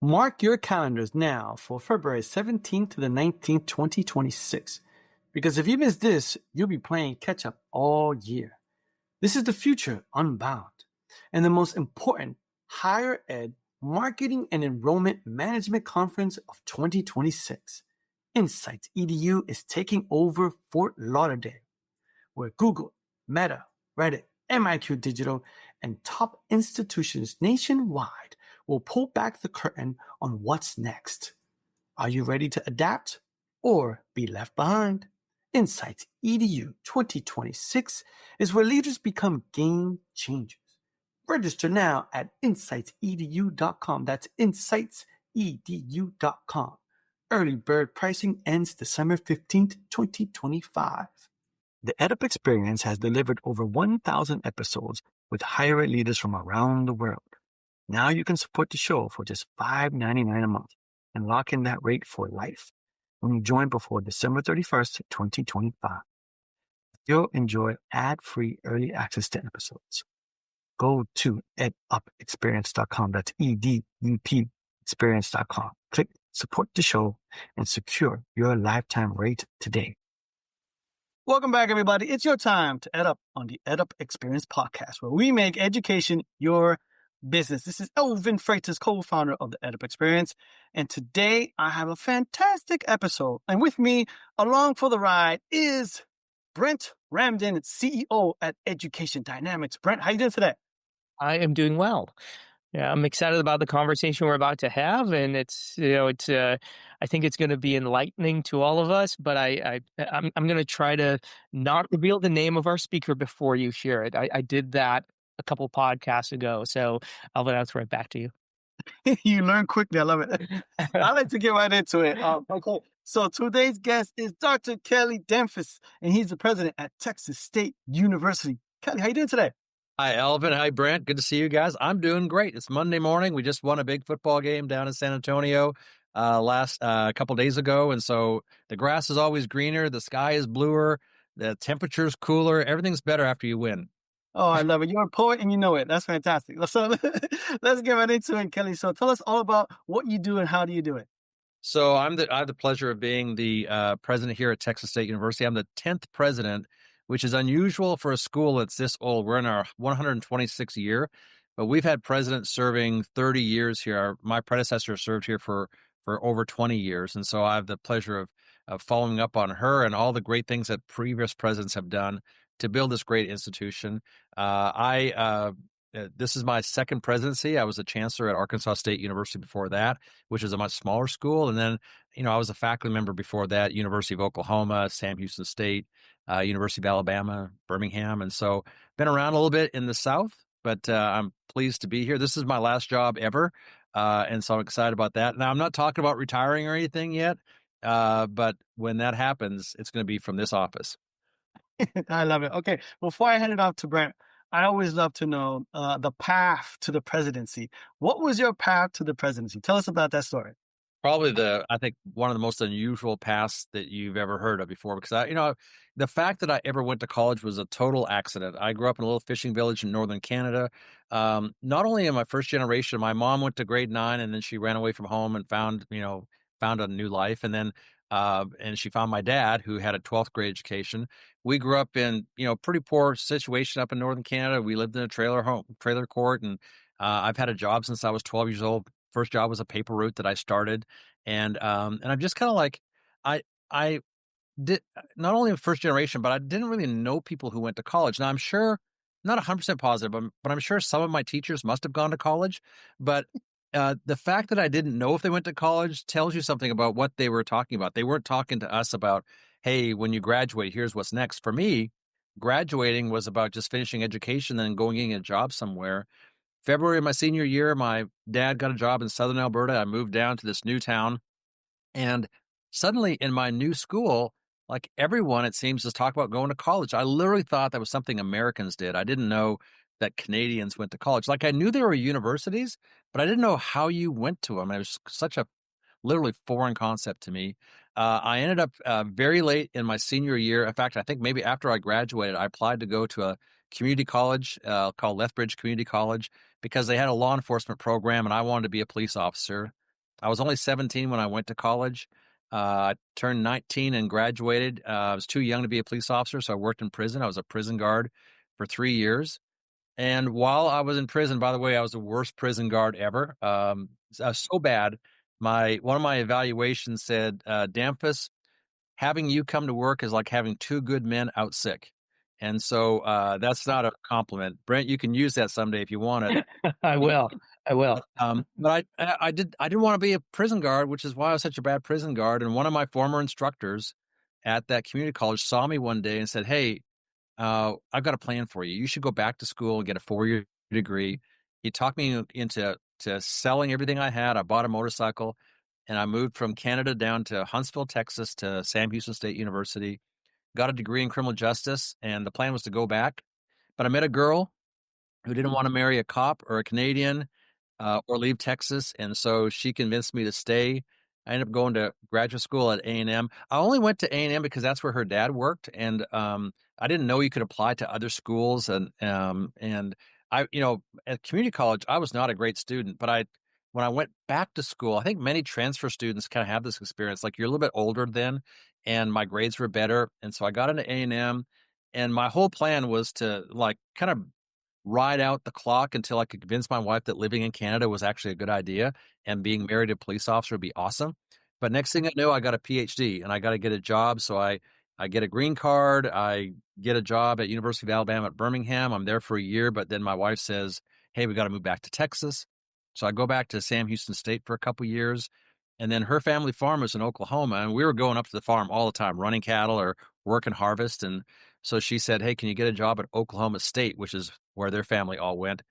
Mark your calendars now for February 17th to the 19th, 2026. Because if you miss this, you'll be playing catch up all year. This is the future unbound. And the most important higher ed marketing and enrollment management conference of 2026. Insights EDU is taking over Fort Lauderdale, where Google, Meta, Reddit, MIQ Digital, and top institutions nationwide will pull back the curtain on what's next. Are you ready to adapt or be left behind? Insights EDU 2026 is where leaders become game changers. Register now at insightsedu.com. That's insightsedu.com. Early bird pricing ends December 15th, 2025. The EdUp experience has delivered over 1,000 episodes with higher ed leaders from around the world. Now you can support the show for just $5.99 a month and lock in that rate for life when you join before December 31st, 2025. You'll enjoy ad-free early access to episodes. Go to edupexperience.com. That's EDUP experience.com. Click support the show and secure your lifetime rate today. Welcome back, everybody. It's your time to EdUp on the EdUp Experience podcast, where we make education your business. This is Elvin Freitas, co-founder of the EdUp Experience, and today I have a fantastic episode. And with me, along for the ride, is Brent Ramden, CEO at Education Dynamics. Brent, how you doing today? I am doing well. Yeah, I'm excited about the conversation we're about to have, and I think it's going to be enlightening to all of us. But I'm going to try to not reveal the name of our speaker before you share it. I did that a couple podcasts ago, so Alvin, I'll throw it back to you. You learn quickly. I love it. I like to get right into it. Okay, so today's guest is Dr. Kelly Demphis, and he's the president at Texas State University. Kelly, how you doing today? Hi, Elvin. Hi, Brent. Good to see you guys. I'm doing great. It's Monday morning. We just won a big football game down in San Antonio last couple days ago. And so the grass is always greener. The sky is bluer. The temperature's cooler. Everything's better after you win. Oh, I love it. You're a poet and you know it. That's fantastic. So let's get right into it, Kelly. So tell us all about what you do and how do you do it? So I have the pleasure of being the president here at Texas State University. I'm the 10th president, which is unusual for a school that's this old. We're in our 126th year, but we've had presidents serving 30 years here. My predecessor served here for over 20 years. And so I have the pleasure of following up on her and all the great things that previous presidents have done to build this great institution. This is my second presidency. I was a chancellor at Arkansas State University before that, which is a much smaller school. And then, I was a faculty member before that, University of Oklahoma, Sam Houston State, University of Alabama, Birmingham. And so been around a little bit in the South, but I'm pleased to be here. This is my last job ever. And so I'm excited about that. Now, I'm not talking about retiring or anything yet, but when that happens, it's going to be from this office. I love it. Okay, before I hand it off to Brent, I always love to know the path to the presidency. What was your path to the presidency? Tell us about that story. Probably I think one of the most unusual paths that you've ever heard of before, because the fact that I ever went to college was a total accident. I grew up in a little fishing village in northern Canada. Not only am I first generation, my mom went to grade 9 and then she ran away from home and found a new life. And then, and she found my dad who had a 12th grade education. We grew up in, pretty poor situation up in northern Canada. We lived in a trailer court, and I've had a job since I was 12 years old. First job was a paper route that I started. And I'm just kind of like, I did not only a first generation, but I didn't really know people who went to college. Now I'm sure, not 100% positive, but I'm sure some of my teachers must have gone to college. But the fact that I didn't know if they went to college tells you something about what they were talking about. They weren't talking to us about, hey, when you graduate, here's what's next. For me, graduating was about just finishing education and going getting a job somewhere. February of my senior year, my dad got a job in southern Alberta. I moved down to this new town. And suddenly in my new school, like everyone, it seems, is talking about going to college. I literally thought that was something Americans did. I didn't know that Canadians went to college. Like I knew there were universities, but I didn't know how you went to them. It was such a literally foreign concept to me. I ended up very late in my senior year. In fact, I think maybe after I graduated, I applied to go to a community college called Lethbridge Community College because they had a law enforcement program and I wanted to be a police officer. I was only 17 when I went to college. I turned 19 and graduated. I was too young to be a police officer, so I worked in prison. I was a prison guard for 3 years. And while I was in prison, by the way, I was the worst prison guard ever. So bad. One of my evaluations said, Damphus, having you come to work is like having two good men out sick. And so that's not a compliment. Brent, you can use that someday if you want it. I will. I will. But I didn't want to be a prison guard, which is why I was such a bad prison guard. And one of my former instructors at that community college saw me one day and said, "Hey, I've got a plan for you. You should go back to school and get a 4-year degree." He talked me into selling everything I had. I bought a motorcycle, and I moved from Canada down to Huntsville, Texas, to Sam Houston State University. Got a degree in criminal justice, and the plan was to go back. But I met a girl who didn't want to marry a cop or a Canadian or leave Texas, and so she convinced me to stay. I ended up going to graduate school at A&M. I only went to A&M because that's where her dad worked, and I didn't know you could apply to other schools. And I, at community college, I was not a great student, but when I went back to school, I think many transfer students kind of have this experience. Like, you're a little bit older then, and my grades were better, and so I got into A&M, and my whole plan was to like kind of ride out the clock until I could convince my wife that living in Canada was actually a good idea and being married to a police officer would be awesome. But next thing I know, I got a PhD and I got to get a job. So I get a green card. I get a job at University of Alabama at Birmingham. I'm there for a year, but then my wife says, "Hey, we got to move back to Texas." So I go back to Sam Houston State for a couple years. And then her family farm was in Oklahoma, and we were going up to the farm all the time, running cattle or working harvest. And so she said, "Hey, can you get a job at Oklahoma State," which is where their family all went.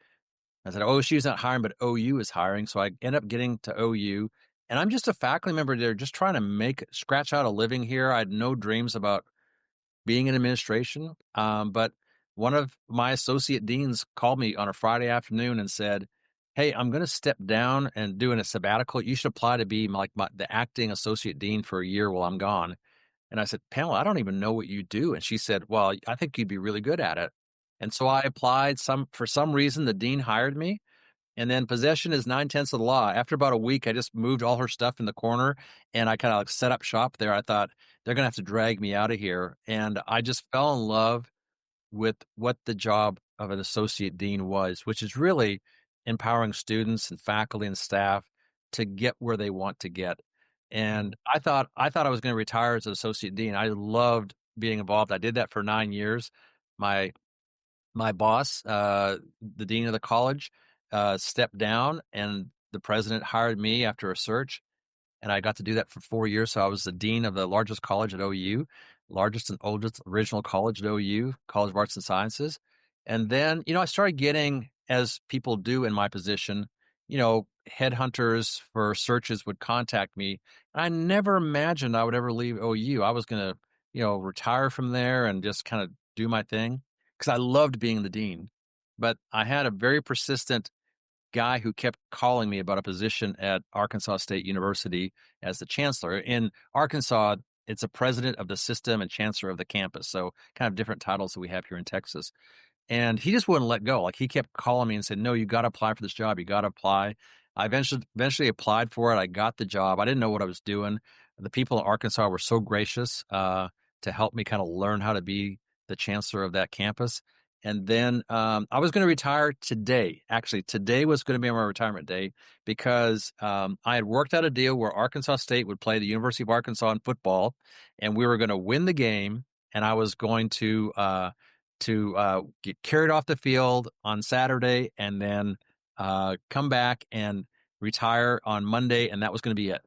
I said, "OSU's not hiring, but OU is hiring." So I end up getting to OU, and I'm just a faculty member there, just trying to scratch out a living here. I had no dreams about being in administration. But one of my associate deans called me on a Friday afternoon and said, "Hey, I'm going to step down and doing a sabbatical. You should apply to be the acting associate dean for a year while I'm gone." And I said, "Pamela, I don't even know what you do." And she said, "Well, I think you'd be really good at it." And so I applied. For some reason, the dean hired me. And then possession is 9/10 of the law. After about a week, I just moved all her stuff in the corner and I kind of like set up shop there. I thought they're going to have to drag me out of here. And I just fell in love with what the job of an associate dean was, which is really empowering students and faculty and staff to get where they want to get. And I thought I was going to retire as an associate dean. I loved being involved. I did that for 9 years. My my boss, the dean of the college, stepped down, and the president hired me after a search, and I got to do that for 4 years. So I was the dean of the largest college at OU, largest and oldest original college at OU, College of Arts and Sciences. And then, I started getting, as people do in my position, headhunters for searches would contact me. I never imagined I would ever leave OU. I was going to, retire from there and just kind of do my thing because I loved being the dean. But I had a very persistent guy who kept calling me about a position at Arkansas State University as the chancellor. In Arkansas, it's a president of the system and chancellor of the campus. So kind of different titles that we have here in Texas. And he just wouldn't let go. Like, he kept calling me and said, "No, you got to apply for this job. You got to apply." I eventually applied for it. I got the job. I didn't know what I was doing. The people in Arkansas were so gracious to help me kind of learn how to be the chancellor of that campus. And then I was going to retire today. Actually, today was going to be my retirement day because I had worked out a deal where Arkansas State would play the University of Arkansas in football, and we were going to win the game. And I was going to get carried off the field on Saturday, and then come back and retire on Monday, and that was going to be it.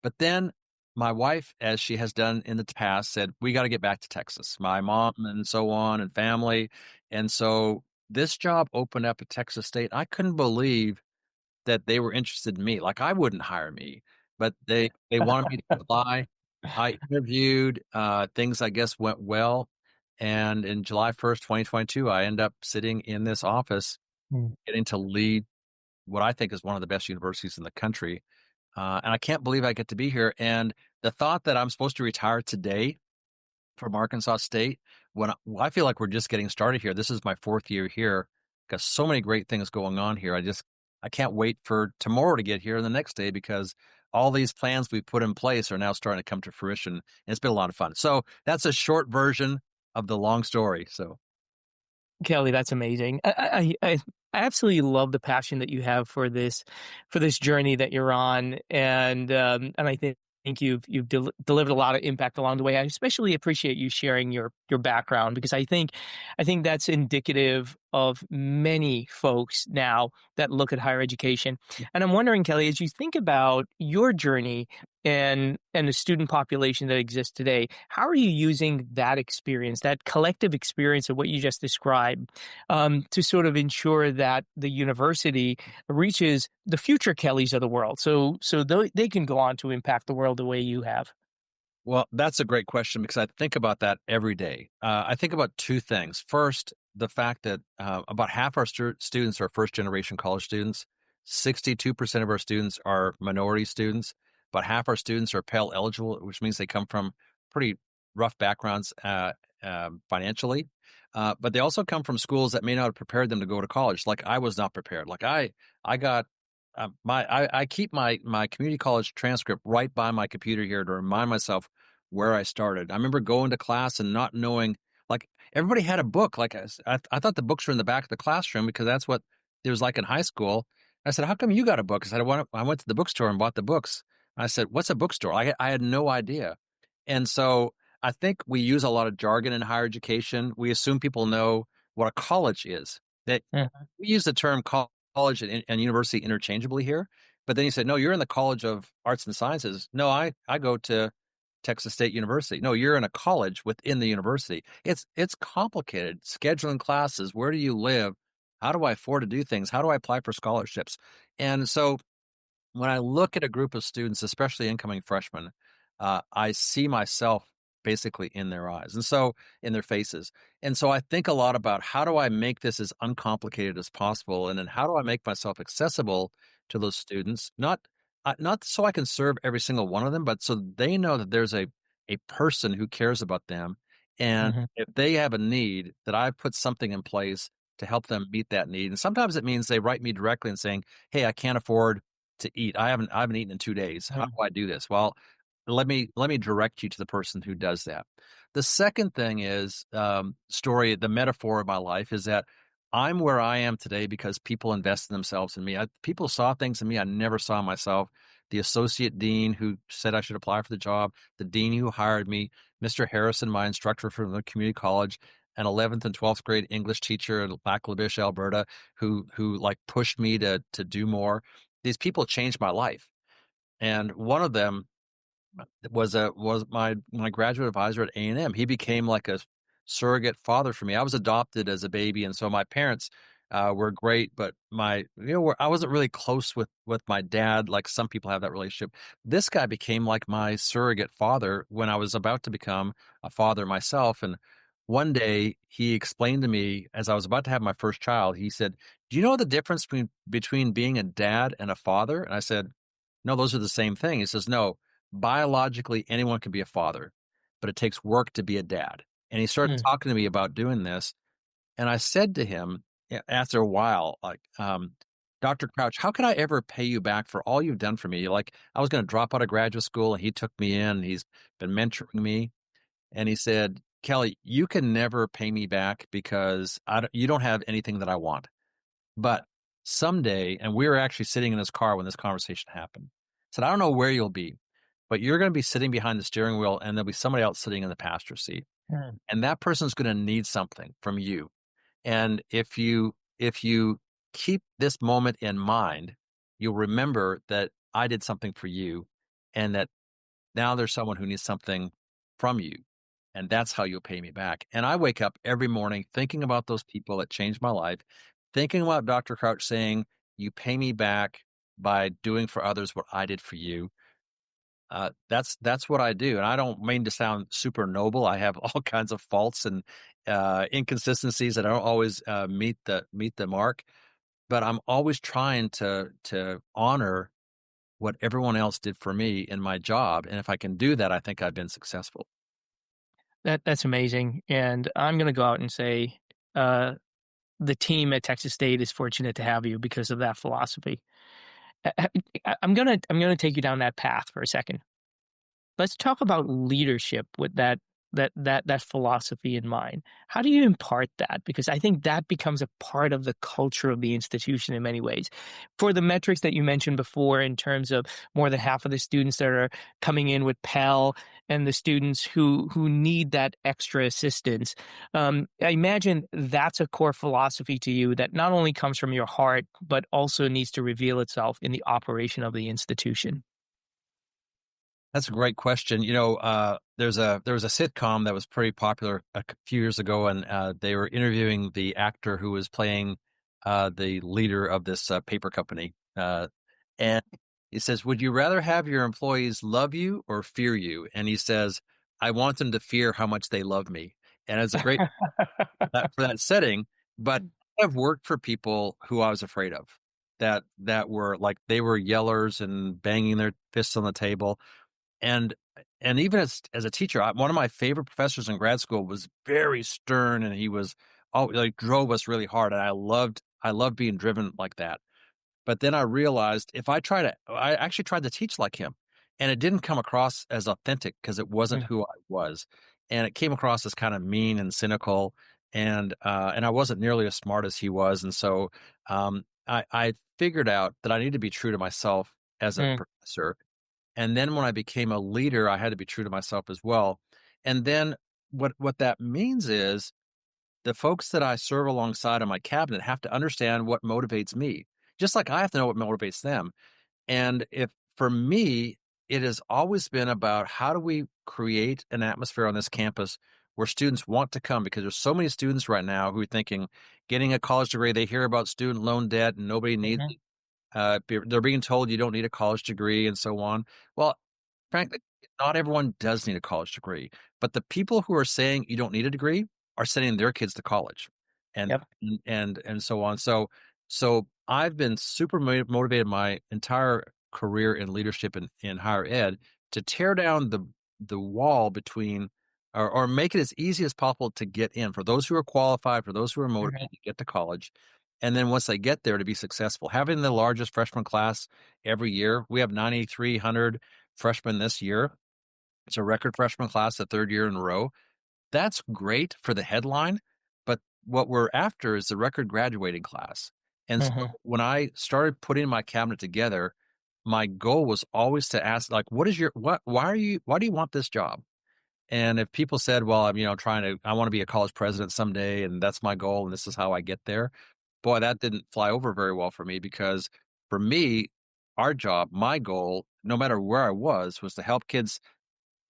But then my wife, as she has done in the past, said, "We got to get back to Texas." My mom and so on, and family. And so this job opened up at Texas State. I couldn't believe that they were interested in me. Like, I wouldn't hire me, but they wanted me to apply. I interviewed, things I guess went well. And in July 1st, 2022, I end up sitting in this office, getting to lead what I think is one of the best universities in the country. And I can't believe I get to be here. And the thought that I'm supposed to retire today from Arkansas State, when I feel like we're just getting started here. This is my 4th year here. Got so many great things going on here. I can't wait for tomorrow to get here and the next day, because all these plans we put in place are now starting to come to fruition, and it's been a lot of fun. So that's a short version of the long story. So Kelly, that's amazing. I absolutely love the passion that you have for this journey that you're on, and I think you've delivered a lot of impact along the way. I especially appreciate you sharing your background, because I think that's indicative of many folks now that look at higher education. And I'm wondering, Kelly, as you think about your journey and the student population that exists today, how are you using that experience, that collective experience of what you just described, to sort of ensure that the university reaches the future Kellys of the world, so they can go on to impact the world the way you have? well, that's a great question because I think about that every day. I think about two things. First, the fact that about half our students are first generation college students, 62% of our students are minority students, but half our students are Pell eligible, which means they come from pretty rough backgrounds financially. But they also come from schools that may not have prepared them to go to college. Like I was not prepared. Like I got I keep my community college transcript right by my computer here to remind myself where I started. I remember going to class and not knowing, like everybody had a book. Like I thought the books were in the back of the classroom because that's what it was like in high school. I said, "How come you got a book?" I said, I went to the bookstore and bought the books." I said, "What's a bookstore?" I had no idea, and so I think we use a lot of jargon in higher education. We assume people know what a college is. That Mhm. we use the term college and university interchangeably here. But then you said, no, you're in the College of Arts and Sciences. No, I go to Texas State University. No, you're in a college within the university. It's complicated. Scheduling classes, where do you live? How do I afford to do things? How do I apply for scholarships? And so when I look at a group of students, especially incoming freshmen, I see myself basically in their eyes and so in their faces. And so I think a lot about how do I make this as uncomplicated as possible? And then how do I make myself accessible to those students? Not so I can serve every single one of them, but so they know that there's a person who cares about them. And Mhm. if they have a need, that I've put something in place to help them meet that need. And sometimes it means they write me directly and saying, "Hey, I can't afford to eat. I haven't eaten in 2 days. How Mhm. do I do this?" Well, let me direct you to the person who does that. The second thing is, the metaphor of my life is that I'm where I am today because people invested themselves in me. People saw things in me I never saw in myself. The associate dean who said I should apply for the job, the dean who hired me, Mr. Harrison, my instructor from the community college, an 11th and 12th grade English teacher in Lac-La-Biche, Alberta, who like pushed me to do more. These people changed my life, and one of them was my graduate advisor at A&M. He became like a surrogate father for me. I was adopted as a baby, and so my parents were great, but I wasn't really close with my dad like some people have that relationship. This guy became like my surrogate father when I was about to become a father myself. And one day he explained to me as I was about to have my first child, he said, "Do you know the difference between being a dad and a father?" And I said, "No, those are the same thing." He says, "No, biologically, anyone can be a father, but it takes work to be a dad." And he started Mm. talking to me about doing this. And I said to him after a while, like, "Dr. Crouch, how can I ever pay you back for all you've done for me?" Like, I was going to drop out of graduate school and he took me in and he's been mentoring me. And he said, "Kelly, you can never pay me back because you don't have anything that I want. But someday," and we were actually sitting in his car when this conversation happened. Said, "I don't know where you'll be, but you're going to be sitting behind the steering wheel and there'll be somebody else sitting in the passenger seat. Mm. And that person's going to need something from you. And if you keep this moment in mind, you'll remember that I did something for you and that now there's someone who needs something from you. And that's how you'll pay me back." And I wake up every morning thinking about those people that changed my life, thinking about Dr. Crouch saying, "You pay me back by doing for others what I did for you." That's what I do, and I don't mean to sound super noble. I have all kinds of faults and inconsistencies that I don't always meet the mark. But I'm always trying to honor what everyone else did for me in my job, and if I can do that, I think I've been successful. That's amazing, and I'm gonna go out and say, uh, the team at Texas State is fortunate to have you because of that philosophy. I'm gonna take you down that path for a second. Let's talk about leadership with that philosophy in mind. How do you impart that? Because I think that becomes a part of the culture of the institution in many ways. For the metrics that you mentioned before, in terms of more than half of the students that are coming in with Pell and the students who need that extra assistance, I imagine that's a core philosophy to you that not only comes from your heart, but also needs to reveal itself in the operation of the institution. That's a great question. There was a sitcom that was pretty popular a few years ago, and they were interviewing the actor who was playing the leader of this paper company. And he says, "Would you rather have your employees love you or fear you?" And he says, "I want them to fear how much they love me." And it's a great for that setting. But I've worked for people who I was afraid of, that were like they were yellers and banging their fists on the table. And even as a teacher, one of my favorite professors in grad school was very stern, and he was like drove us really hard, and I loved being driven like that. But then I realized I actually tried to teach like him, and it didn't come across as authentic because it wasn't Mm, who I was, and it came across as kind of mean and cynical, and I wasn't nearly as smart as he was, and so I figured out that I need to be true to myself as a mm, professor, and then when I became a leader, I had to be true to myself as well. And then what that means is the folks that I serve alongside in my cabinet have to understand what motivates me, just like I have to know what motivates them. And if for me, it has always been about how do we create an atmosphere on this campus where students want to come, because there's so many students right now who are thinking getting a college degree, they hear about student loan debt and nobody needs mhm, they're being told you don't need a college degree and so on. Well, frankly, not everyone does need a college degree, but the people who are saying you don't need a degree are sending their kids to college, and yep, and so on. So I've been super motivated my entire career in leadership in higher ed to tear down the wall between or make it as easy as possible to get in for those who are qualified, for those who are mhm, motivated to get to college. And then once they get there, to be successful, having the largest freshman class every year, we have 9,300 freshmen this year. It's a record freshman class, the third year in a row. That's great for the headline, but what we're after is the record graduating class. And so mhm, when I started putting my cabinet together, my goal was always to ask, like, why do you want this job? And if people said, well, I'm, I want to be a college president someday, and that's my goal, and this is how I get there, boy, that didn't fly over very well for me, because for me, our job, my goal, no matter where I was to help kids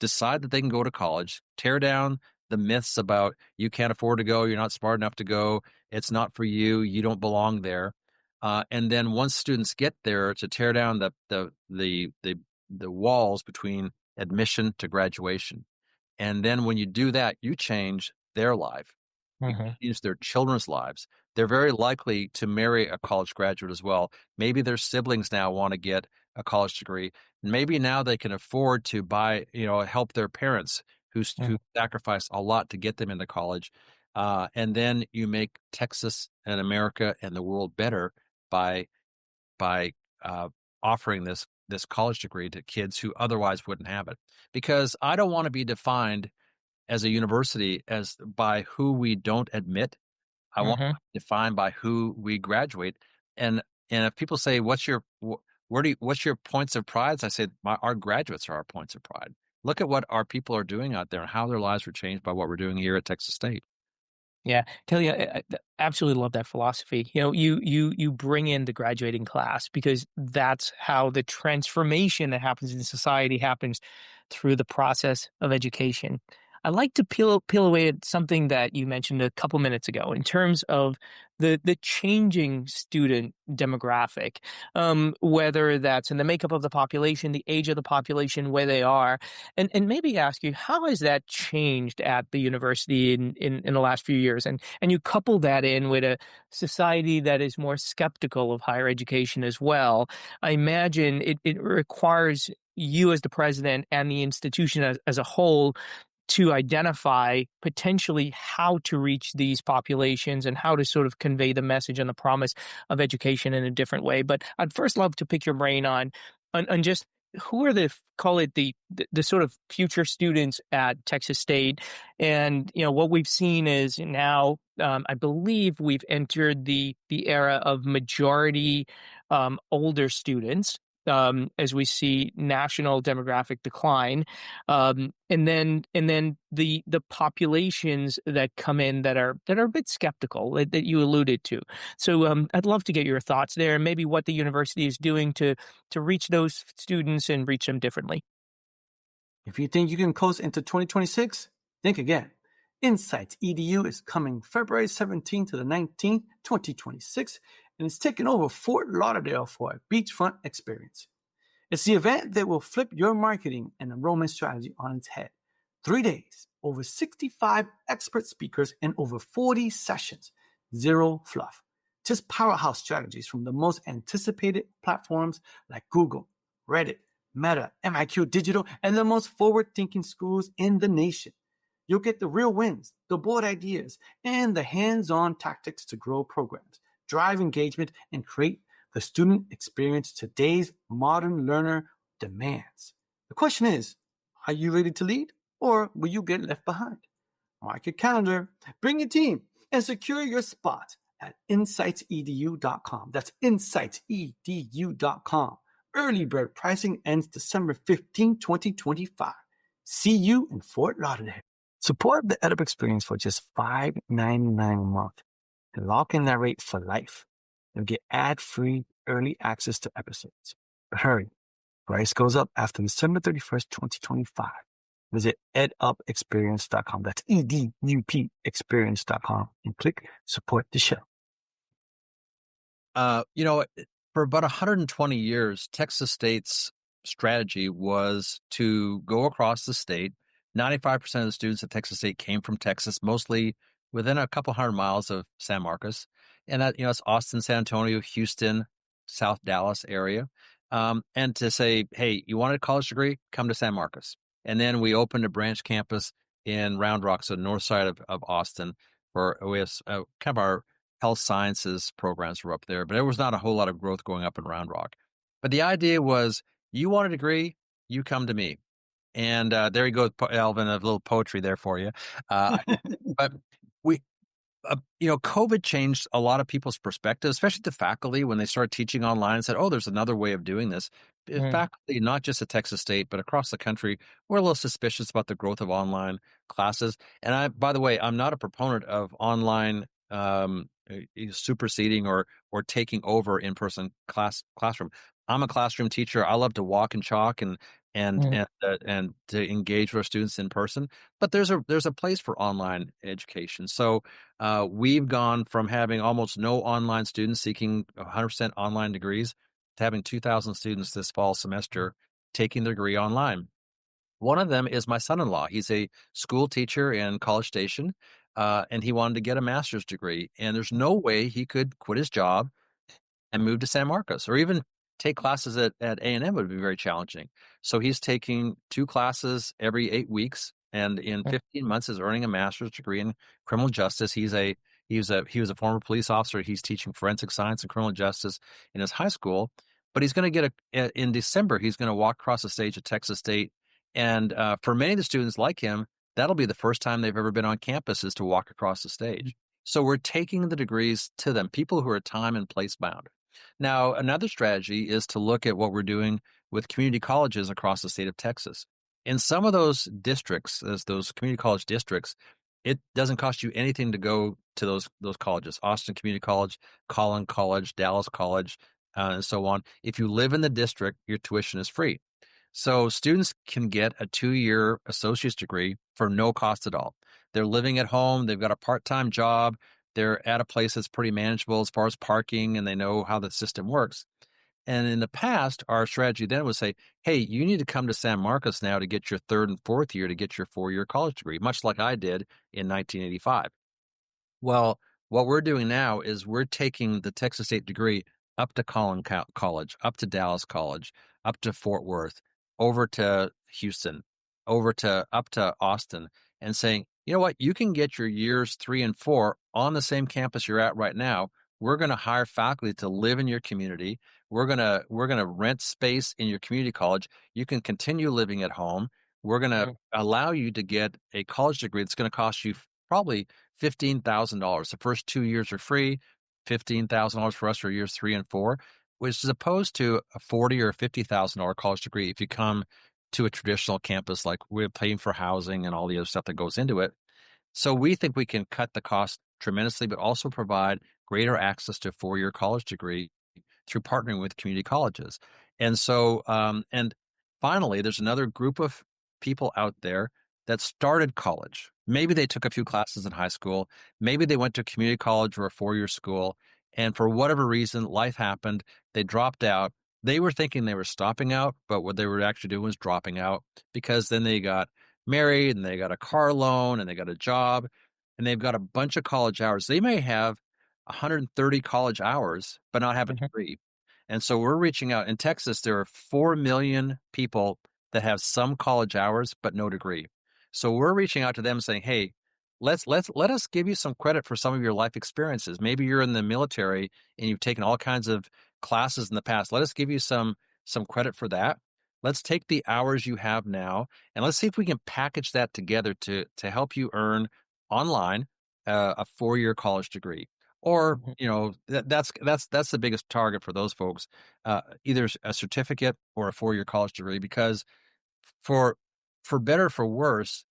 decide that they can go to college, tear down the myths about you can't afford to go, you're not smart enough to go, it's not for you, you don't belong there. And then once students get there, to tear down the walls between admission to graduation. And then when you do that, you change their life. You mhm, change their children's lives. They're very likely to marry a college graduate as well. Maybe their siblings now want to get a college degree. Maybe now they can afford to buy, help their parents who mhm, sacrificed a lot to get them into college. And then you make Texas and America and the world better by by offering this college degree to kids who otherwise wouldn't have it. Because I don't want to be defined as a university as by who we don't admit. I want mhm. to be defined by who we graduate. And if people say, what's your points of pride? I say, our graduates are our points of pride. Look at what our people are doing out there and how their lives were changed by what we're doing here at Texas State. Yeah, tell you, absolutely love that philosophy. You know, you bring in the graduating class because that's how the transformation that happens in society happens through the process of education. I like to peel away at something that you mentioned a couple minutes ago in terms of the changing student demographic, whether that's in the makeup of the population, the age of the population, where they are, and maybe ask you, how has that changed at the university in the last few years? And you couple that in with a society that is more skeptical of higher education as well. I imagine it requires you as the president and the institution as a whole to identify potentially how to reach these populations and how to sort of convey the message and the promise of education in a different way. But I'd first love to pick your brain on just who are call it the sort of future students at Texas State. And what we've seen is now I believe we've entered the era of majority older students, as we see national demographic decline, and then the populations that come in that are a bit skeptical that you alluded to. So I'd love to get your thoughts there, and maybe what the university is doing to reach those students and reach them differently. If you think you can coast into 2026, think again. Insights EDU is coming February 17th to the 19th, 2026, and it's taking over Fort Lauderdale for a beachfront experience. It's the event that will flip your marketing and enrollment strategy on its head. 3 days, over 65 expert speakers, and over 40 sessions. Zero fluff. Just powerhouse strategies from the most anticipated platforms like Google, Reddit, Meta, MIQ Digital, and the most forward-thinking schools in the nation. You'll get the real wins, the bold ideas, and the hands-on tactics to grow programs, drive engagement, and create the student experience today's modern learner demands. The question is, are you ready to lead, or will you get left behind? Mark your calendar, bring your team, and secure your spot at insightsedu.com. That's insightsedu.com. Early bird pricing ends December 15, 2025. See you in Fort Lauderdale. Support the EdUp experience for just $5.99 a month and lock in that rate for life. You'll get ad-free early access to episodes. But hurry, price goes up after December 31st, 2025. Visit edupexperience.com. That's EDUP experience.com and click support the show. For about 120 years, Texas State's strategy was to go across the state. 95% of the students at Texas State came from Texas, mostly within a couple hundred miles of San Marcos. And that, it's Austin, San Antonio, Houston, South Dallas area. And to say, hey, you wanted a college degree? Come to San Marcos. And then we opened a branch campus in Round Rock, so north side of Austin, we have kind of our health sciences programs were up there, but there was not a whole lot of growth going up in Round Rock. But the idea was, you want a degree, you come to me. And there you go, Alvin, a little poetry there for you. But COVID changed a lot of people's perspective, especially the faculty when they started teaching online and said, oh, there's another way of doing this. Faculty, not just at Texas State, but across the country, were a little suspicious about the growth of online classes. And by the way, I'm not a proponent of online superseding or taking over in-person classroom. I'm a classroom teacher. I love to walk and chalk and to engage with our students in person. But there's a place for online education. So we've gone from having almost no online students seeking 100% online degrees to having 2,000 students this fall semester taking their degree online. One of them is my son-in-law. He's a school teacher in College Station, and he wanted to get a master's degree. And there's no way he could quit his job and move to San Marcos, or even take classes at A&M would be very challenging. So he's taking 2 classes every 8 weeks, and in 15 months is earning a master's degree in criminal justice. He was a former police officer. He's teaching forensic science and criminal justice in his high school. But he's going to get in December, he's going to walk across the stage at Texas State. And for many of the students like him, that'll be the first time they've ever been on campus, is to walk across the stage. So we're taking the degrees to them, people who are time and place bound. Now, another strategy is to look at what we're doing with community colleges across the state of Texas. In some of those districts, as those community college districts, it doesn't cost you anything to go to those colleges. Austin Community College, Collin College, Dallas College, and so on. If you live in the district, your tuition is free. So students can get a 2-year associate's degree for no cost at all. They're living at home. They've got a part-time job. They're at a place that's pretty manageable as far as parking, and they know how the system works. And in the past, our strategy then was say, hey, you need to come to San Marcos now to get your 3rd and 4th year to get your 4-year college degree, much like I did in 1985. Well, what we're doing now is we're taking the Texas State degree up to Collin College, up to Dallas College, up to Fort Worth, over to Houston, over to up to Austin and saying, you know what, you can get your years 3 and 4 on the same campus you're at right now. We're going to hire faculty to live in your community. We're going to rent space in your community college. You can continue living at home. We're going to allow you to get a college degree that's going to cost you probably $15,000. The first 2 years are free, $15,000 for us for years 3 and 4, which is opposed to a $40,000 or $50,000 college degree if you come to a traditional campus, like we're paying for housing and all the other stuff that goes into it. So we think we can cut the cost tremendously, but also provide greater access to a 4-year college degree through partnering with community colleges. And so, and finally, there's another group of people out there that started college. Maybe they took a few classes in high school. Maybe they went to a community college or a 4-year school. And for whatever reason, life happened. They dropped out. They were thinking they were stopping out, but what they were actually doing was dropping out, because then they got married and they got a car loan and they got a job and they've got a bunch of college hours. They may have 130 college hours, but not have a degree. And so we're reaching out. In Texas, there are 4 million people that have some college hours, but no degree. So we're reaching out to them saying, hey, let us give you some credit for some of your life experiences. Maybe you're in the military and you've taken all kinds of classes in the past. Let us give you some credit for that. Let's take the hours you have now and let's see if we can package that together to help you earn online a 4-year college degree. Or, you know, that's the biggest target for those folks, either a certificate or a 4-year college degree, because for better or for worse,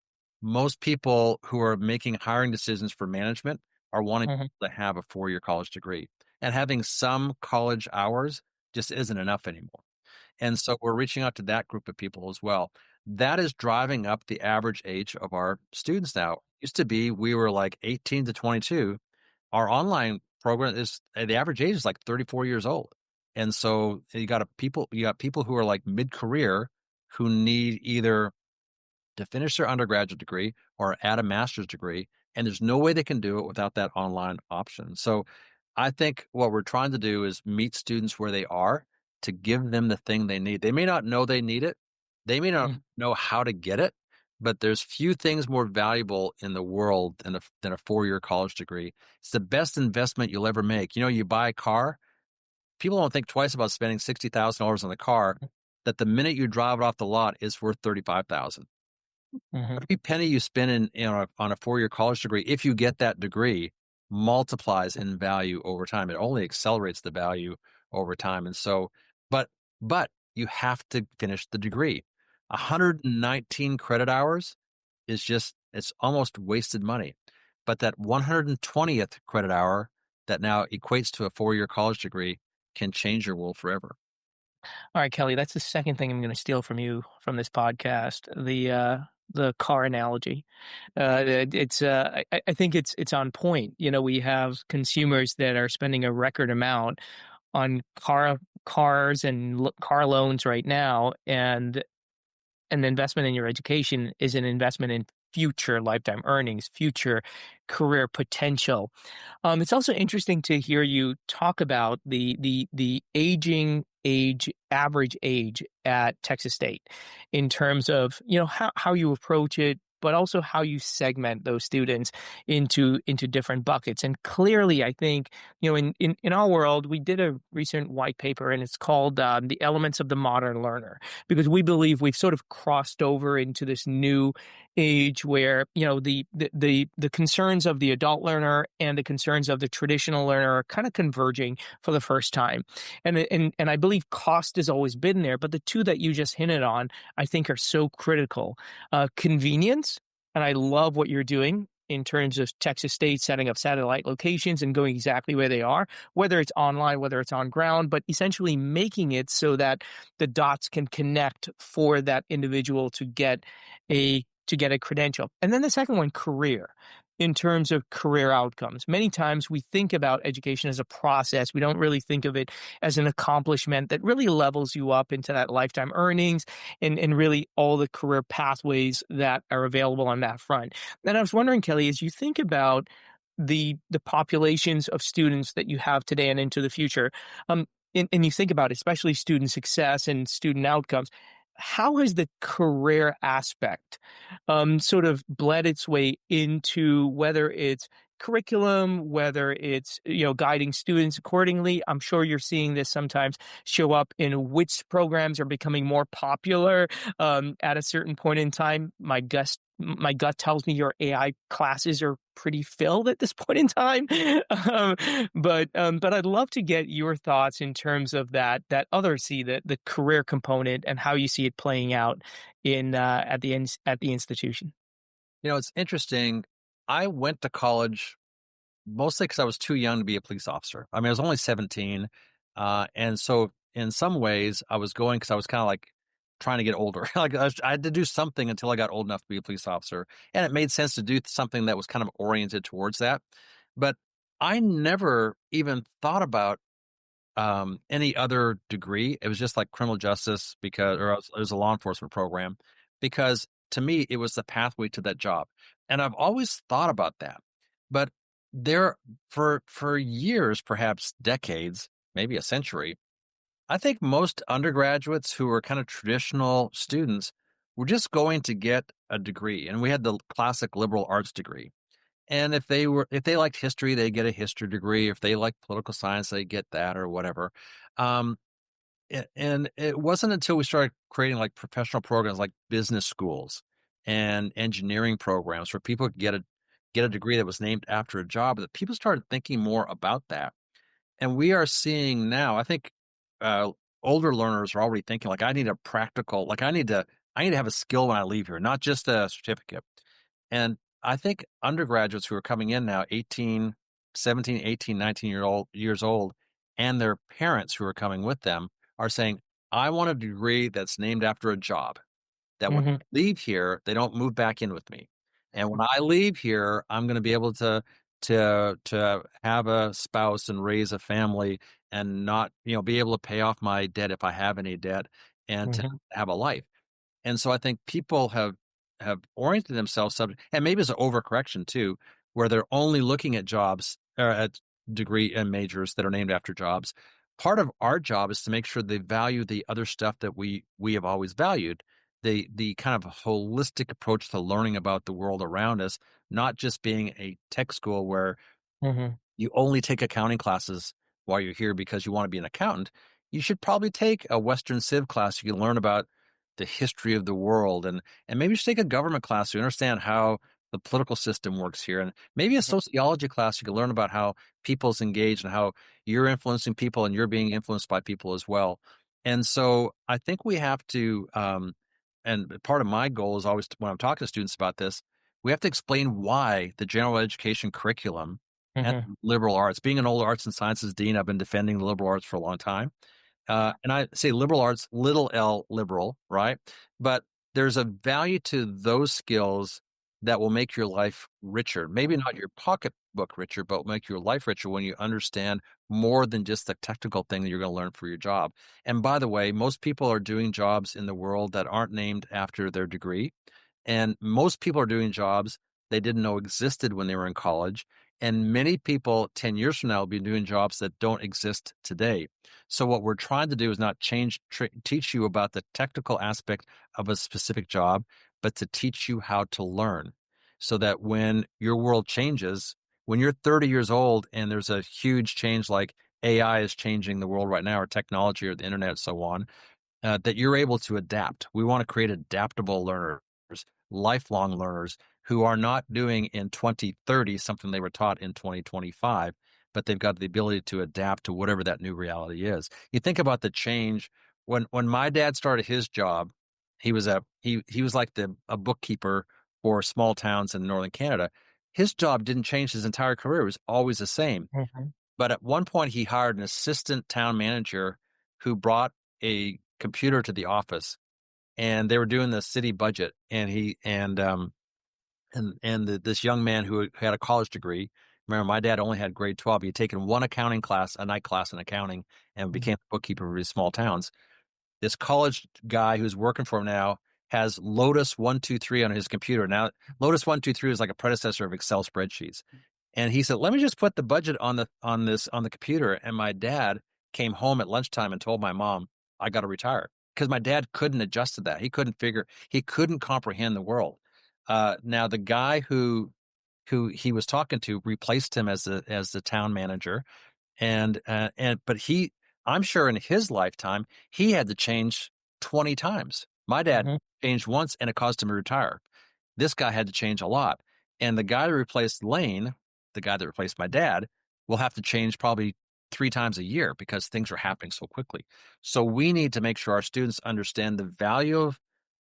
most people who are making hiring decisions for management are wanting to have a 4-year college degree, and having some college hours just isn't enough anymore. And so we're reaching out to that group of people as well. That is driving up the average age of our students now. It used to be we were like 18 to 22. Our online program is the average age is like 34 years old. And so you got people who are like mid-career who need either to finish their undergraduate degree or add a master's degree, and there's no way they can do it without that online option. So I think what we're trying to do is meet students where they are to give them the thing they need. They may not know they need it. They may not know how to get it, but there's few things more valuable in the world than a 4-year college degree. It's the best investment you'll ever make. You know, you buy a car, people don't think twice about spending $60,000 on a car that the minute you drive it off the lot is worth $35,000. Every penny you spend on a 4-year college degree, if you get that degree, multiplies in value over time. It only accelerates the value over time. And so, but you have to finish the degree. 119 credit hours it's almost wasted money. But that 120th credit hour that now equates to a 4-year college degree can change your world forever. All right, Kelly, that's the second thing I'm going to steal from you from this podcast. The car analogy. I think it's on point. You know, we have consumers that are spending a record amount on cars and car loans right now, and an investment in your education is an investment in future lifetime earnings, future career potential. It's also interesting to hear you talk about the average age at Texas State, in terms of, you know, how you approach it, but also how you segment those students into different buckets. And clearly, I think, you know, in our world, we did a recent white paper, and it's called "The Elements of the Modern Learner," because we believe we've sort of crossed over into this new age where, you know, the concerns of the adult learner and the concerns of the traditional learner are kind of converging for the first time. And I believe cost has always been there, but the two that you just hinted on, I think, are so critical. Convenience, and I love what you're doing in terms of Texas State setting up satellite locations and going exactly where they are, whether it's online, whether it's on ground, but essentially making it so that the dots can connect for that individual to get a credential. And then the second one, career. In terms of career outcomes, many times we think about education as a process. We don't really think of it as an accomplishment that really levels you up into that lifetime earnings and really all the career pathways that are available on that front. And I was wondering, Kelly, as you think about the populations of students that you have today and into the future, and you think about especially student success and student outcomes, how has the career aspect sort of bled its way into whether it's curriculum, whether it's guiding students accordingly? I'm sure you're seeing this sometimes show up in which programs are becoming more popular at a certain point in time. My gut tells me your AI classes are pretty filled at this point in time. But I'd love to get your thoughts in terms of that other C, the career component, and how you see it playing out in at the institution. It's interesting. I went to college mostly because I was too young to be a police officer. I mean, I was only 17. And so in some ways I was going because I was kind of like trying to get older. I had to do something until I got old enough to be a police officer. And it made sense to do something that was kind of oriented towards that. But I never even thought about any other degree. It was just like criminal justice it was a law enforcement program because to me, it was the pathway to that job. And I've always thought about that. But there for years, perhaps decades, maybe a century, I think most undergraduates who were kind of traditional students were just going to get a degree. And we had the classic liberal arts degree. And if they liked history, they get a history degree. If they liked political science, they get that or whatever. Um, and it wasn't until we started creating like professional programs like business schools and engineering programs where people could get a degree that was named after a job that people started thinking more about that. And we are seeing now, I think uh, older learners are already thinking like I need a practical, like I need to have a skill when I leave here, not just a certificate. And I think undergraduates who are coming in now, 18, 17, 18, 19 years old, and their parents who are coming with them are saying, I want a degree that's named after a job that when Hmm. I leave here, they don't move back in with me. And when I leave here, I'm going to be able to have a spouse and raise a family and not, be able to pay off my debt if I have any debt and to Hmm. have a life. And so I think people have oriented themselves and maybe it's an overcorrection too, where they're only looking at jobs or at degree and majors that are named after jobs. Part of our job is to make sure they value the other stuff that we have always valued, the kind of holistic approach to learning about the world around us, not just being a tech school where Hmm. you only take accounting classes while you're here because you want to be an accountant. You should probably take a Western Civ class. You can learn about the history of the world and maybe you should take a government class so you understand how the political system works here. And maybe a sociology class, you can learn about how people's engaged and how you're influencing people and you're being influenced by people as well. And so I think we have to, and part of my goal is always when I'm talking to students about this, we have to explain why the general education curriculum and Hmm. liberal arts. Being an old arts and sciences dean, I've been defending the liberal arts for a long time. And I say liberal arts, little l liberal, right? But there's a value to those skills that will make your life richer. Maybe not your pocketbook richer, but will make your life richer when you understand more than just the technical thing that you're going to learn for your job. And by the way, most people are doing jobs in the world that aren't named after their degree. And most people are doing jobs they didn't know existed when they were in college. And many people 10 years from now will be doing jobs that don't exist today. So what we're trying to do is not teach you about the technical aspect of a specific job, but to teach you how to learn so that when your world changes, when you're 30 years old and there's a huge change like AI is changing the world right now or technology or the internet and so on, that you're able to adapt. We want to create adaptable learners, lifelong learners who are not doing in 2030 something they were taught in 2025, but they've got the ability to adapt to whatever that new reality is. You think about the change when my dad started his job, he was like a bookkeeper for small towns in northern Canada. His job didn't change his entire career. It was always the same. Hmm. But at one point, he hired an assistant town manager who brought a computer to the office, and they were doing the city budget. And this young man who had a college degree. Remember, my dad only had grade 12. He had taken one accounting class, a night class in accounting, and became a bookkeeper for these small towns. This college guy who's working for him now has Lotus 123 on his computer. Now, Lotus 123 is like a predecessor of Excel spreadsheets. And he said, "Let me just put the budget on the computer." And my dad came home at lunchtime and told my mom, "I got to retire." because my dad couldn't adjust to that. He couldn't comprehend the world. Now the guy who he was talking to replaced him as the town manager, but I'm sure in his lifetime he had to change 20 times. My dad Mm-hmm. changed once and it caused him to retire. This guy had to change a lot. And the guy that replaced Lane, the guy that replaced my dad, will have to change probably 3 times a year because things are happening so quickly. So we need to make sure our students understand the value of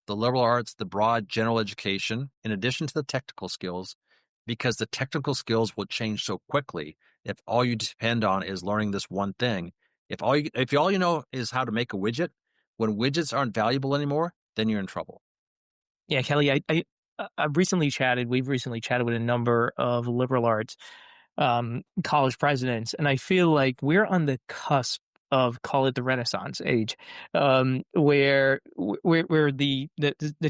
the liberal arts, the broad general education, in addition to the technical skills, because the technical skills will change so quickly if all you depend on is learning this one thing. If all you know is how to make a widget, when widgets aren't valuable anymore, then you're in trouble. Yeah, Kelly, We've recently chatted with a number of liberal arts college presidents, and I feel like we're on the cusp of, call it, the Renaissance age, where the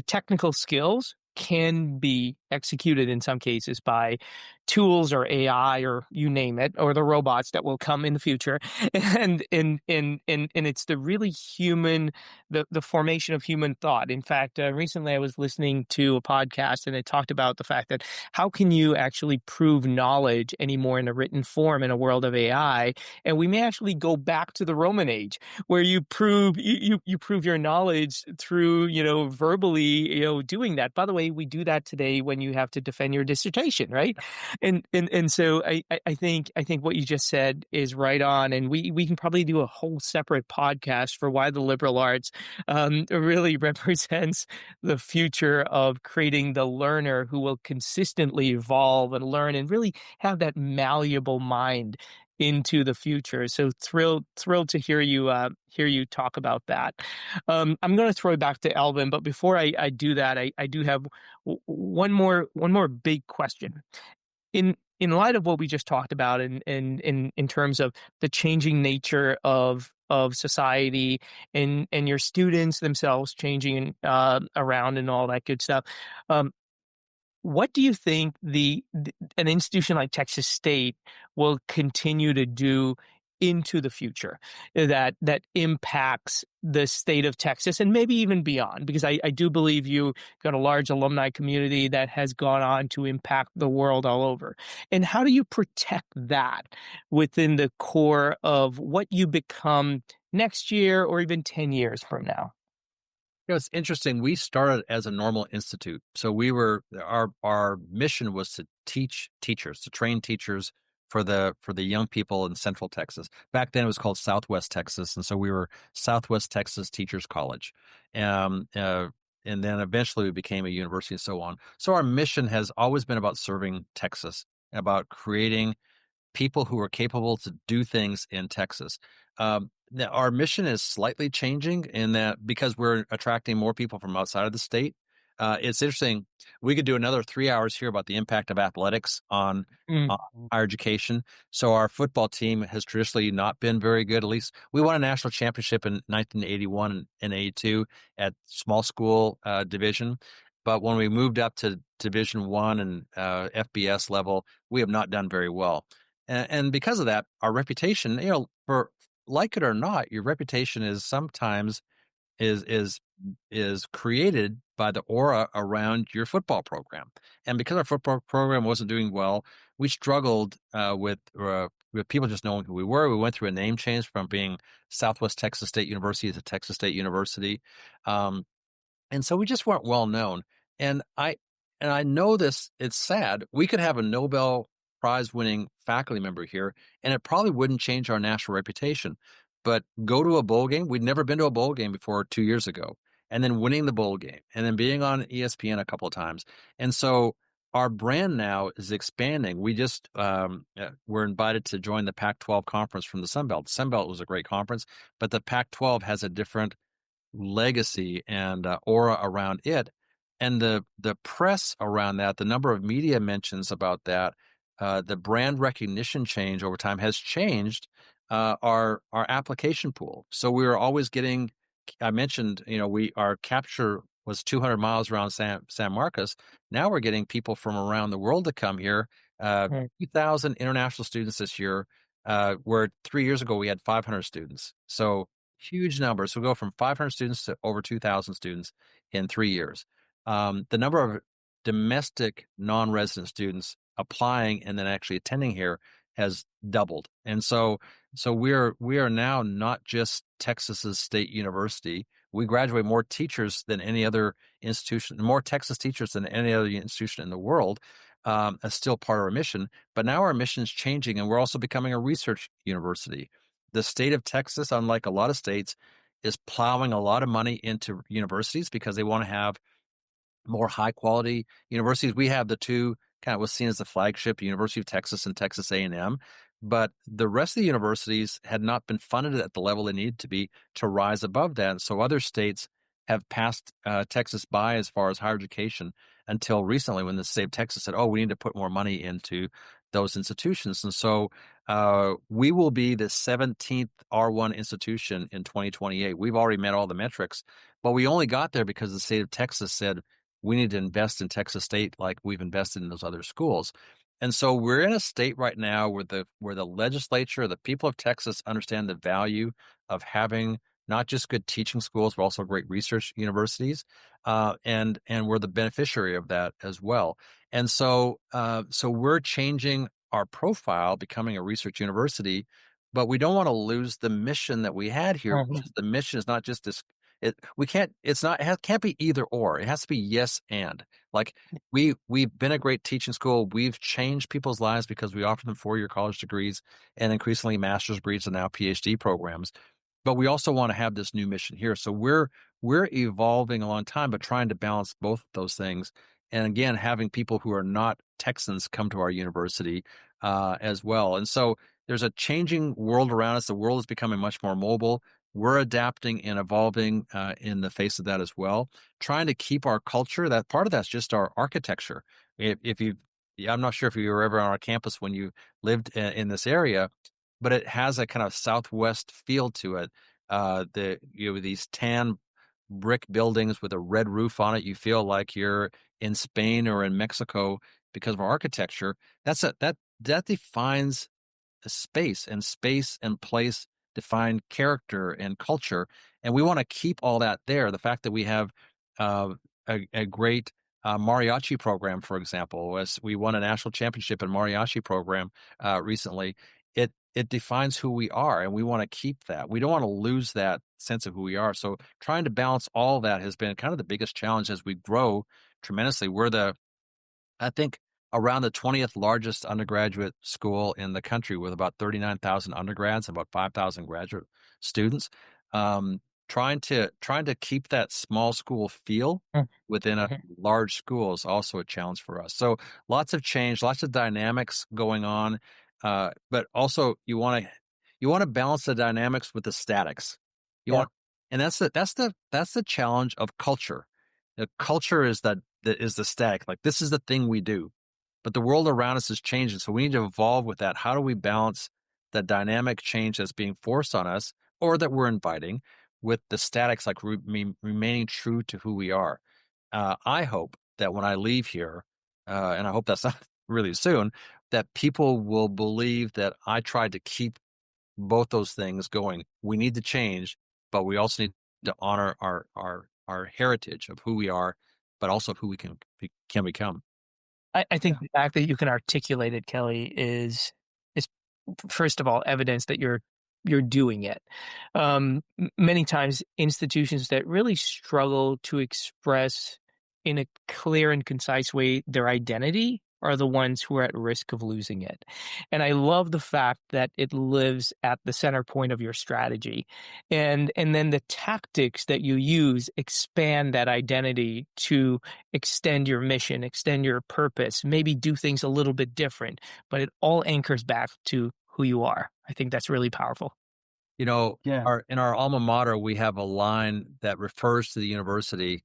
technical skills can be executed in some cases by tools or AI or you name it, or the robots that will come in the future. And it's the really human, the formation of human thought. In fact, recently I was listening to a podcast and it talked about the fact that how can you actually prove knowledge anymore in a written form in a world of AI? And we may actually go back to the Roman age where you prove you prove your knowledge through, verbally, doing that. By the way, we do that today when you have to defend your dissertation, right? And so I think what you just said is right on, and we can probably do a whole separate podcast for why the liberal arts really represents the future of creating the learner who will consistently evolve and learn and really have that malleable mind into the future. So thrilled to hear you talk about that. I'm going to throw it back to Elvin, but before I do that, I do have one more big question. In light of what we just talked about, in terms of the changing nature of society and your students themselves changing around and all that good stuff, what do you think an institution like Texas State will continue to do into the future that impacts the state of Texas and maybe even beyond? Because I do believe you got a large alumni community that has gone on to impact the world all over. And how do you protect that within the core of what you become next year or even 10 years from now? It's interesting. We started as a normal institute. So our mission was to teach teachers, to train teachers for the young people in Central Texas. Back then it was called Southwest Texas. And so we were Southwest Texas Teachers College. And then eventually we became a university and so on. So our mission has always been about serving Texas, about creating people who are capable to do things in Texas. Now our mission is slightly changing in that because we're attracting more people from outside of the state. It's interesting. We could do another 3 hours here about the impact of athletics on higher education. So our football team has traditionally not been very good. At least we won a national championship in 1981 and 82 at small school division. But when we moved up to Division One and FBS level, we have not done very well. And because of that, our reputation, for like it or not, your reputation is sometimes is created by the aura around your football program. And because our football program wasn't doing well, we struggled with people just knowing who we were. We went through a name change from being Southwest Texas State University to Texas State University. And so we just weren't well known. And I know this, it's sad. We could have a Nobel Prize winning faculty member here, and it probably wouldn't change our national reputation. But go to a bowl game. We'd never been to a bowl game before 2 years ago. And then winning the bowl game and then being on ESPN a couple of times. And so our brand now is expanding. We just were invited to join the Pac-12 conference from the Sun Belt. The Sun Belt was a great conference, but the Pac-12 has a different legacy and aura around it, and the press around that, the number of media mentions about that, the brand recognition change over time has changed our application pool. So we were always getting. I mentioned, our capture was 200 miles around San Marcos. Now we're getting people from around the world to come here. Right. 2,000 international students this year. Where 3 years ago we had 500 students. So huge numbers. So we go from 500 students to over 2,000 students in 3 years. The number of domestic non-resident students applying and then actually attending here has doubled. And so we are now not just Texas's state university. We graduate more teachers than any other institution, more Texas teachers than any other institution in the world. As still part of our mission, but now our mission is changing, and we're also becoming a research university. The state of Texas, unlike a lot of states, is plowing a lot of money into universities because they want to have more high quality universities. We have the two kind of what's seen as the flagship, University of Texas and Texas A&M, but the rest of the universities had not been funded at the level they needed to be to rise above that. And so other states have passed Texas by as far as higher education until recently, when the state of Texas said, "Oh, we need to put more money into those institutions." And so we will be the 17th R1 institution in 2028. We've already met all the metrics, but we only got there because the state of Texas said, we need to invest in Texas State like we've invested in those other schools. And so we're in a state right now where the legislature, the people of Texas understand the value of having not just good teaching schools, but also great research universities, and we're the beneficiary of that as well. And so we're changing our profile, becoming a research university, but we don't want to lose the mission that we had here. Which is the mission is not just this. It can't be either or. It has to be yes and. Like we've been a great teaching school. We've changed people's lives because we offer them 4-year college degrees and increasingly master's degrees and now PhD programs. But we also want to have this new mission here. So we're evolving a long time, but trying to balance both of those things. And again, having people who are not Texans come to our university as well. And so there's a changing world around us. The world is becoming much more mobile. We're adapting and evolving in the face of that as well. Trying to keep our culture. That part of that's just our architecture. I'm not sure if you were ever on our campus when you lived in this area, but it has a kind of Southwest feel to it. These tan brick buildings with a red roof on it. You feel like you're in Spain or in Mexico because of our architecture. That defines space and place define character and culture, and we want to keep all that there. The fact that we have a great mariachi program, for example, as we won a national championship in mariachi program recently, it defines who we are, and we want to keep that. We don't want to lose that sense of who we are. So trying to balance all that has been kind of the biggest challenge as we grow tremendously. I think, around the 20th largest undergraduate school in the country, with about 39,000 undergrads and about 5,000 graduate students. Trying to keep that small school feel within a large school is also a challenge for us. So lots of change, lots of dynamics going on, but also you want to balance the dynamics with the statics. And that's the challenge of culture. The culture is the static. Like, this is the thing we do. But the world around us is changing, so we need to evolve with that. How do we balance the dynamic change that's being forced on us, or that we're inviting, with the statics, like remaining true to who we are? I hope that when I leave here, and I hope that's not really soon, that people will believe that I tried to keep both those things going. We need to change, but we also need to honor our heritage of who we are, but also who we can become. I think the fact that you can articulate it, Kelly, is first of all evidence that you're doing it. Many times institutions that really struggle to express in a clear and concise way their identity are the ones who are at risk of losing it. And I love the fact that it lives at the center point of your strategy. And then the tactics that you use expand that identity to extend your mission, extend your purpose, maybe do things a little bit different, but it all anchors back to who you are. I think that's really powerful. In our alma mater, we have a line that refers to the university,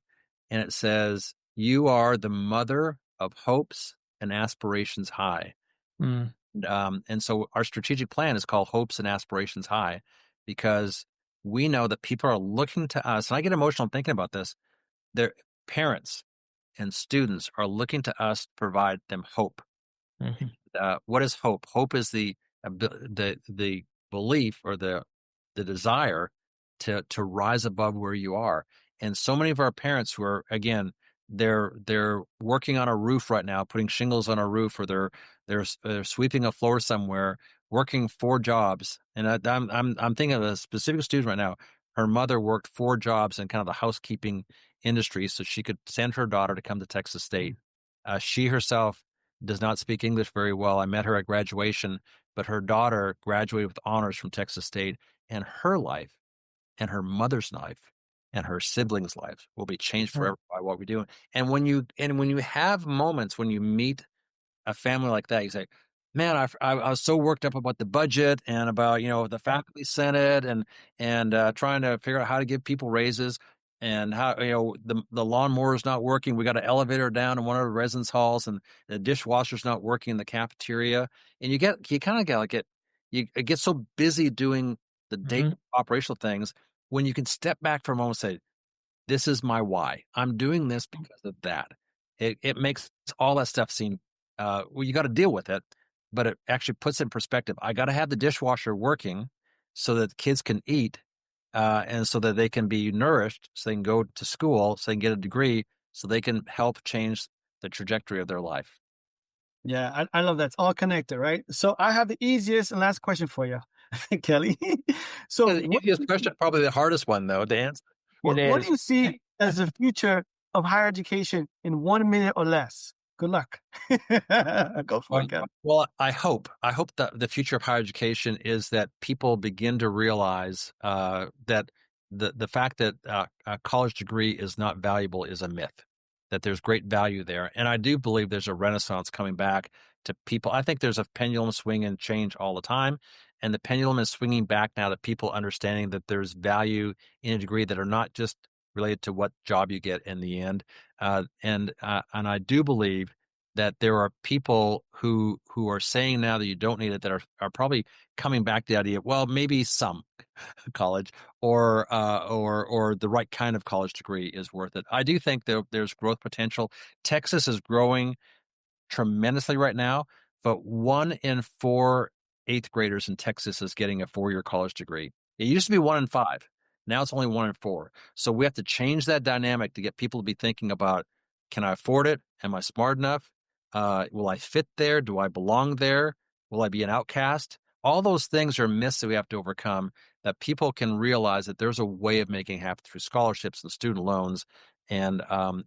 and it says, "You are the mother of hopes and aspirations high." And so our strategic plan is called Hopes and Aspirations High, because we know that people are looking to us, and I get emotional thinking about this. Their parents and students are looking to us to provide them hope. What is hope? Hope is the belief, or the desire to rise above where you are. And so many of our parents who are, again, they're working on a roof right now, putting shingles on a roof, or they're sweeping a floor somewhere, working 4 jobs. And I'm thinking of a specific student right now. Her mother worked 4 jobs in kind of the housekeeping industry so she could send her daughter to come to Texas State. She herself does not speak English very well. I met her at graduation, but her daughter graduated with honors from Texas State, and her life and her mother's life and her siblings' lives will be changed forever by what we do. And when you have moments when you meet a family like that, you say, "Man, I was so worked up about the budget and about the faculty senate and trying to figure out how to give people raises and how the lawnmower is not working. We got an elevator down in one of the residence halls and the dishwasher's not working in the cafeteria." And you kind of get so busy doing the daily operational things when you can step back for a moment and say, "This is my why. I'm doing this because of that." It makes all that stuff seem, well, you got to deal with it, but it actually puts in perspective. I got to have the dishwasher working so that kids can eat, and so that they can be nourished, so they can go to school, so they can get a degree, so they can help change the trajectory of their life. Yeah, I love that. It's all connected, right? So I have the easiest and last question for you, Kelly. So The easiest question, probably the hardest one though, to answer. what do you see as the future of higher education in 1 minute or less? Good luck. Go for it, Kelly. Well, I hope that the future of higher education is that people begin to realize that the fact that a college degree is not valuable is a myth, that there's great value there. And I do believe there's a renaissance coming back to people. I think there's a pendulum swing and change all the time. And the pendulum is swinging back now to people understanding that there's value in a degree that are not just related to what job you get in the end. And I do believe that there are people who are saying now that you don't need it, that are probably coming back to the idea, well, maybe some college or the right kind of college degree is worth it. I do think there's growth potential. Texas is growing tremendously right now, but 1 in 4 eighth graders in Texas is getting a 4-year college degree. It used to be 1 in 5. Now it's only 1 in 4. So we have to change that dynamic to get people to be thinking about, can I afford it? Am I smart enough? Will I fit there? Do I belong there? Will I be an outcast? All those things are myths that we have to overcome, that people can realize that there's a way of making it happen through scholarships and student loans and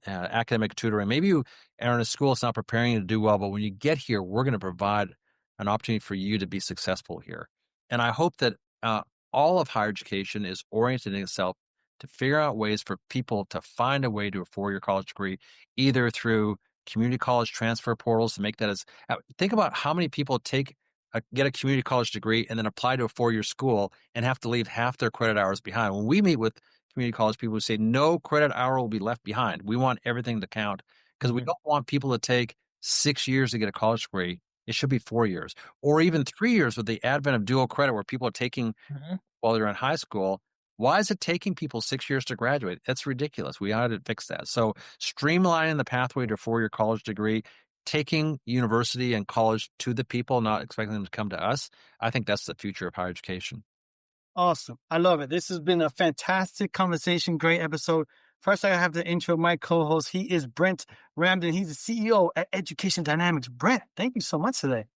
academic tutoring. Maybe you are in a school that's not preparing you to do well, but when you get here, we're going to provide an opportunity for you to be successful here. And I hope that all of higher education is oriented itself to figure out ways for people to find a way to a 4-year college degree, either through community college transfer portals to make that as, think about how many people get a community college degree and then apply to a 4-year school and have to leave half their credit hours behind. When we meet with community college people who say no credit hour will be left behind, we want everything to count, because we don't want people to take 6 years to get a college degree. It should be 4 years, or even 3 years with the advent of dual credit, where people are taking while they're in high school. Why is it taking people 6 years to graduate? That's ridiculous. We ought to fix that. So streamlining the pathway to a 4-year college degree, taking university and college to the people, not expecting them to come to us. I think that's the future of higher education. Awesome. I love it. This has been a fantastic conversation. Great episode. First, I have to intro my co-host. He is Brent Ramden. He's the CEO at Education Dynamics. Brent, thank you so much today.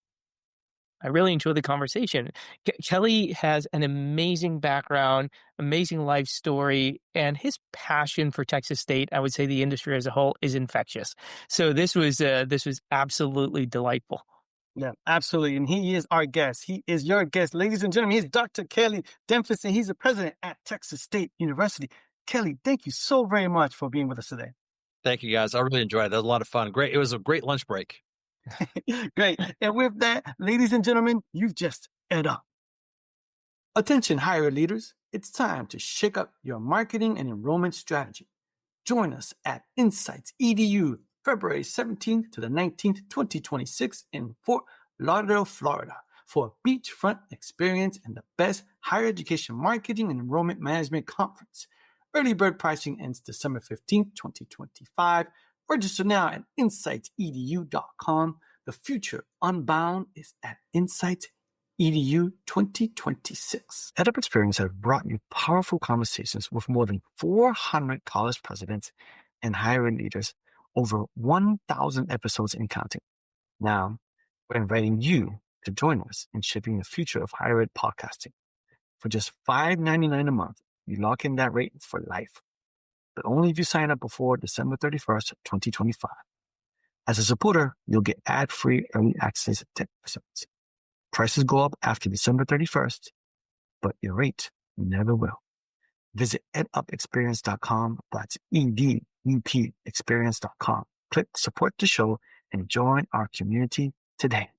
I really enjoyed the conversation. Kelly has an amazing background, amazing life story, and his passion for Texas State, I would say the industry as a whole, is infectious. So this was absolutely delightful. Yeah, absolutely. And he is our guest. He is your guest. Ladies and gentlemen, he's Dr. Kelly Dempsey, and he's the president at Texas State University. Kelly, thank you so very much for being with us today. Thank you, guys. I really enjoyed it. That was a lot of fun. Great. It was a great lunch break. Great. And with that, ladies and gentlemen, you've just EdUp. Attention, higher leaders. It's time to shake up your marketing and enrollment strategy. Join us at Insights EDU, February 17th to the 19th, 2026 in Fort Lauderdale, Florida, for a beachfront experience and the best higher education marketing and enrollment management conference. Early bird pricing ends December 15th, 2025. Register now at insightsedu.com. The future unbound is at Insights EDU 2026. EdUp Experience has brought you powerful conversations with more than 400 college presidents and higher ed leaders, over 1,000 episodes and counting. Now, we're inviting you to join us in shaping the future of higher ed podcasting. For just $5.99 a month, you lock in that rate for life, but only if you sign up before December 31st, 2025. As a supporter, you'll get ad-free early access to episodes. Prices go up after December 31st, but your rate never will. Visit edupexperience.com. That's EDUP experience.com. Click support the show and join our community today.